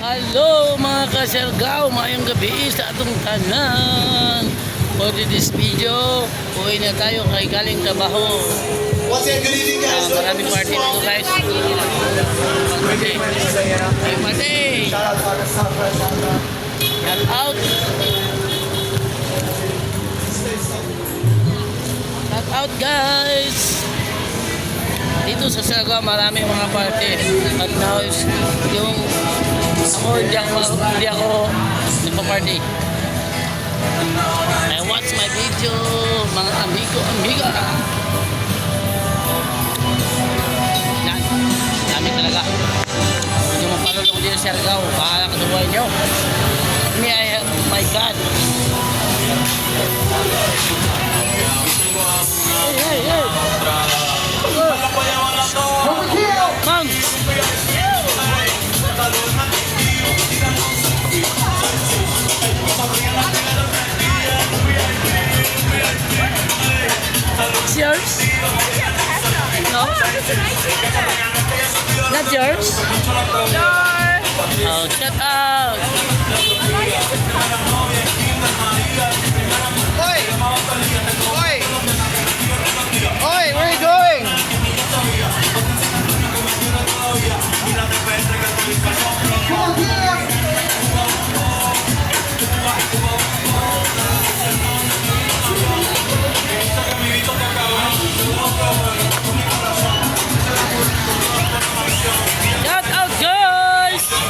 Hello mga kasergaw, mayong gabi sa atong tanan. For this video, uwi na tayo kay galing trabaho. What's your good evening, guys? Maraming party dito guys. Party. Ay, party. Shout out. Shout out guys. Dito sa Saragao marami mga party. At now is yung ako hindi ako nagpa-party. I watch my video mga amiga. Yan, dami talaga. Hindi mo palulong dito sa Saragao, bahala ka sa buhay nyo. My God. Hey. Come. It's yours? No? Not yours? Oh, shut up! Oi, where are you going? Come on here!